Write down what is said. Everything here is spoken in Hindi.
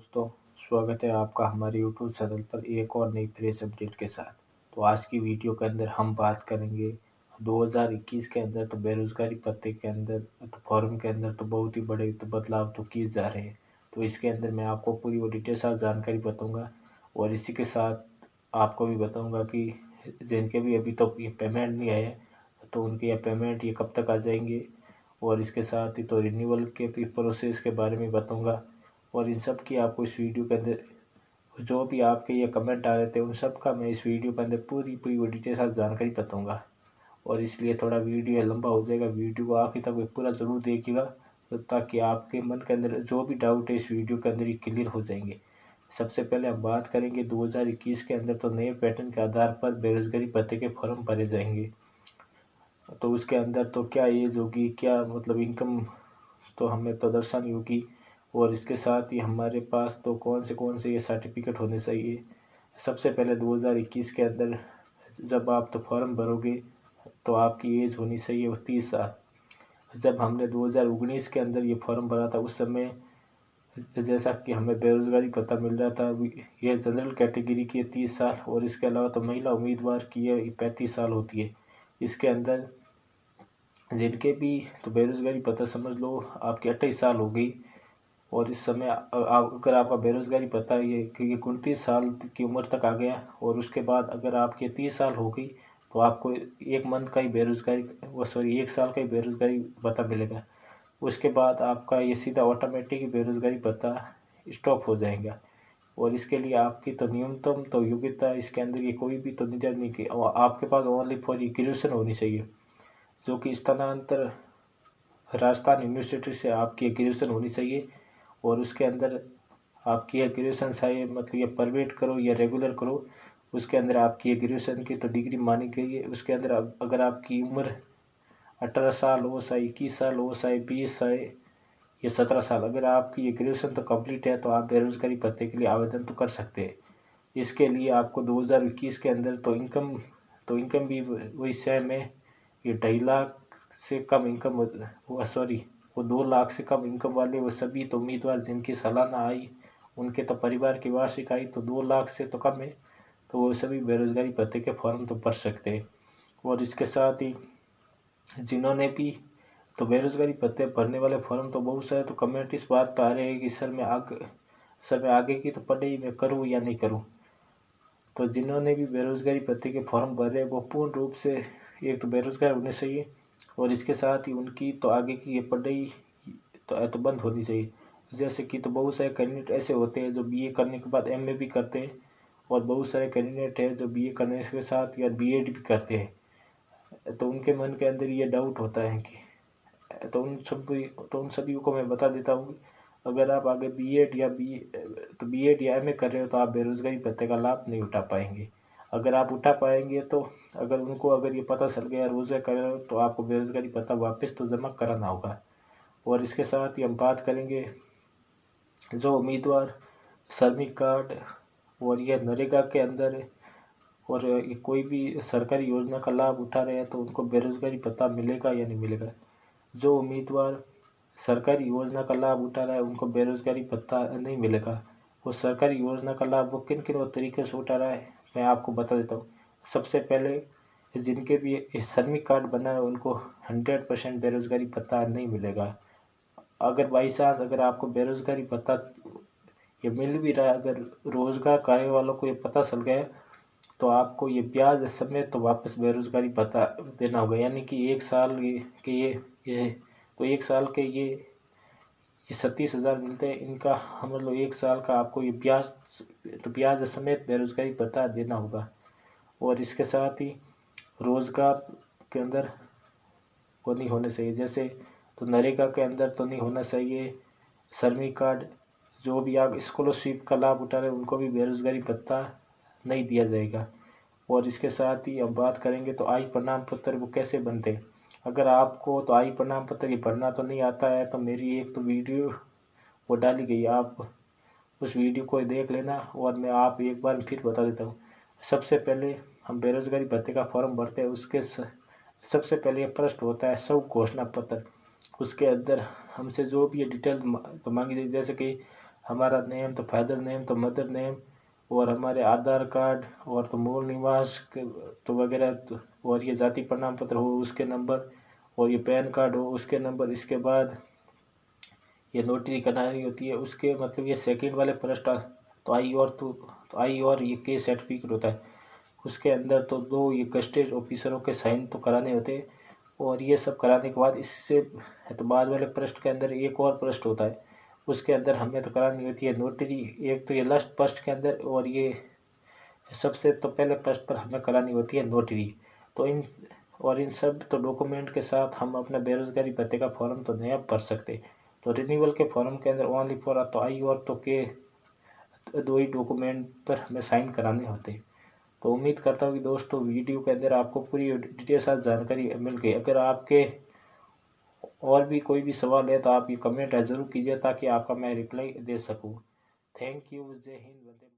दोस्तों, स्वागत है आपका हमारे यूट्यूब चैनल पर एक और नई फ्रेश अपडेट के साथ। तो आज की वीडियो के अंदर हम बात करेंगे 2021 के अंदर तो बेरोज़गारी भत्ते के अंदर तो फॉर्म के अंदर तो बहुत ही बड़े तो बदलाव तो किए जा रहे हैं। तो इसके अंदर मैं आपको पूरी वो डिटेल साथ जानकारी बताऊंगा और इसी के साथ आपको भी बताऊंगा कि जिनके भी अभी तो ये पेमेंट नहीं आए तो उनके ये पेमेंट ये कब तक आ जाएंगे और इसके साथ ही तो रिन्यूअल के भी प्रोसेस के बारे में बताऊंगा और इन सब की आपको इस वीडियो के अंदर जो भी आपके ये कमेंट आ रहे थे उन सब का मैं इस वीडियो के अंदर पूरी पूरी वो डिटेल साथ जानकारी बताऊंगा और इसलिए थोड़ा वीडियो लंबा हो जाएगा। वीडियो को आखिर तक पूरा ज़रूर देखिएगा तो ताकि आपके मन के अंदर जो भी डाउट है इस वीडियो के अंदर ही क्लियर हो जाएंगे। सबसे पहले हम बात करेंगे 2021 के अंदर तो नए पैटर्न के आधार पर बेरोजगारी भत्ते के फॉर्म भरे जाएंगे। तो उसके अंदर तो क्या एज होगी, क्या मतलब इनकम तो हमें तो दर्शानी होगी और इसके साथ ही हमारे पास तो कौन से ये सर्टिफिकेट होने चाहिए। सबसे पहले 2021 के अंदर जब आप तो फॉर्म भरोगे तो आपकी एज होनी चाहिए वो 30 साल। जब हमने 2019 के अंदर ये फॉर्म भरा था उस समय जैसा कि हमें बेरोजगारी भत्ता मिल रहा था, यह जनरल कैटेगरी की 30 साल और इसके अलावा तो महिला उम्मीदवार की ये 35 साल होती है। इसके अंदर जिनके भी तो बेरोजगारी भत्ता समझ लो आपकी 28 साल हो गई और इस समय अगर आपका बेरोजगारी भत्ता ये कि 29 साल की उम्र तक आ गया और उसके बाद अगर आपके 30 साल हो गई तो आपको एक मंथ का ही बेरोजगारी वो सॉरी 1 साल का ही बेरोजगारी भत्ता मिलेगा। उसके बाद आपका ये सीधा ऑटोमेटिक ही बेरोजगारी भत्ता स्टॉप हो जाएगा और इसके लिए आपकी तो न्यूनतम तो योग्यता इसके अंदर ये कोई भी तो निर्धारित नहीं की और आपके पास ओनली फॉर ग्रेजुएशन होनी चाहिए जो कि स्थानांतर राजस्थान यूनिवर्सिटी से आपकी ग्रेजुएशन होनी चाहिए और उसके अंदर आपकी ये ग्रेजुएशन चाहे मतलब ये प्राइवेट करो या रेगुलर करो उसके अंदर आपकी ये ग्रेजुएशन की तो डिग्री मानी गई है। उसके अंदर अगर आपकी उम्र 18 साल हो चाहे 21 साल हो चाहे 20 चाहे या 17 साल अगर आपकी ये ग्रेजुएशन तो कंप्लीट है तो आप बेरोजगारी भत्ते के लिए आवेदन तो कर सकते हैं। इसके लिए आपको 2021 के अंदर तो इनकम भी वही सेम है। ये 2.5 लाख से कम इनकम वो सॉरी वो 2 लाख से कम इनकम वाले वो सभी तो उम्मीदवार जिनकी सालाना आय उनके तो परिवार की वार्षिक आय तो 2 लाख से तो कम है तो वो सभी बेरोजगारी भत्ते के फॉर्म तो भर सकते हैं। और इसके साथ ही जिन्होंने भी तो बेरोजगारी भत्ते भरने वाले फॉर्म तो बहुत सारे तो कमेंट इस बात पर आ रहे हैं कि सर मैं आगे की तो पढ़ाई मैं करूँ या नहीं करूँ। तो जिन्होंने भी बेरोजगारी भत्ते के फॉर्म भरे वो पूर्ण रूप से एक तो बेरोजगार होने चाहिए और इसके साथ ही उनकी तो आगे की ये पढ़ाई तो बंद होनी चाहिए। जैसे कि तो बहुत सारे कैंडिडेट ऐसे होते हैं जो बीए करने के बाद एमए भी करते हैं और बहुत सारे कैंडिडेट हैं जो बीए करने के साथ या बीएड भी करते हैं। तो उनके मन के अंदर ये डाउट होता है कि उन सभी को मैं बता देता हूँ अगर आप आगे बीएड या एमए कर रहे हो तो आप बेरोजगारी भत्ते का लाभ नहीं उठा पाएंगे। अगर आप उठा पाएंगे तो अगर ये पता चल गया रोजगार कर रहे हो तो आपको बेरोजगारी भत्ता वापस तो जमा कराना होगा। और इसके साथ ही हम बात करेंगे जो उम्मीदवार श्रमिक कार्ड और यह नरेगा के अंदर और ये कोई भी सरकारी योजना का लाभ उठा रहे हैं तो उनको बेरोजगारी भत्ता मिलेगा या नहीं मिलेगा। जो उम्मीदवार सरकारी योजना का लाभ उठा रहा है उनको बेरोजगारी भत्ता नहीं मिलेगा। वो सरकारी योजना का लाभ वो किन किन तरीके से उठा रहा है मैं आपको बता देता हूँ। सबसे पहले जिनके भी श्रमिक कार्ड बना है उनको 100% बेरोजगारी भत्ता नहीं मिलेगा। अगर बाई चांस अगर आपको बेरोजगारी भत्ता ये मिल भी रहा है अगर रोजगार कार्य वालों को ये पता चल गया तो आपको ये ब्याज समेत तो वापस बेरोजगारी भत्ता देना होगा। यानी कि 1 साल के ये तो 1 साल के ये 37,000 मिलते हैं इनका हम लोग 1 साल का आपको ये ब्याज समेत बेरोजगारी भत्ता देना होगा। और इसके साथ ही रोजगार के अंदर वो नहीं होने चाहिए जैसे तो नरेगा के अंदर तो नहीं होना चाहिए। श्रमिक कार्ड जो भी आप स्कॉलरशिप का लाभ उठा रहे हैं उनको भी बेरोजगारी भत्ता नहीं दिया जाएगा। और इसके साथ ही हम बात करेंगे तो आय प्रमाण पत्र वो कैसे बनते हैं। अगर आपको तो आय प्रमाण पत्र की भरना तो नहीं आता है तो मेरी एक तो वीडियो वो डाली गई आप उस वीडियो को देख लेना और मैं आप एक बार फिर बता देता हूँ। सबसे पहले हम बेरोजगारी भत्ते का फॉर्म भरते हैं उसके सबसे पहले प्रश्न होता है स्व घोषणा पत्र। उसके अंदर हमसे जो भी ये डिटेल तो मांगी जाए जैसे कि हमारा नेम तो फादर नेम तो मदर नेम, और हमारे आधार कार्ड और तो मूल निवास तो वगैरह तो, और ये जाति प्रमाण पत्र हो उसके नंबर, और ये पैन कार्ड हो उसके नंबर। इसके बाद ये नोटरी करानी होती है, उसके मतलब ये सेकंड वाले पृष्ठ तो आई और ये के सर्टिफिकेट होता है, उसके अंदर तो दो ये गस्टेड ऑफिसरों के साइन तो कराने होते हैं। और ये सब कराने के बाद इससे तो बाद वाले पृष्ठ के अंदर एक और पृष्ठ होता है, उसके अंदर हमें तो करानी होती है नोटरी। एक तो ये लास्ट पृष्ठ के अंदर, और ये सबसे तो पहले पृष्ठ पर हमें करानी होती है नोटरी। तो इन सब तो डॉक्यूमेंट के साथ हम अपना बेरोजगारी भत्ते का फॉर्म तो नया भर सकते। तो रिन्यूअल के फॉर्म के अंदर ओनली फॉर तो आई और तो के दो ही डॉक्यूमेंट पर हमें साइन कराने होते। तो उम्मीद करता हूँ कि दोस्तों वीडियो के अंदर आपको पूरी डिटेल साथ जानकारी मिल गई। अगर आपके और भी कोई भी सवाल है तो आप ये कमेंट ज़रूर कीजिए ताकि आपका मैं रिप्लाई दे सकूँ। Thank you. जय हिंद, वंदे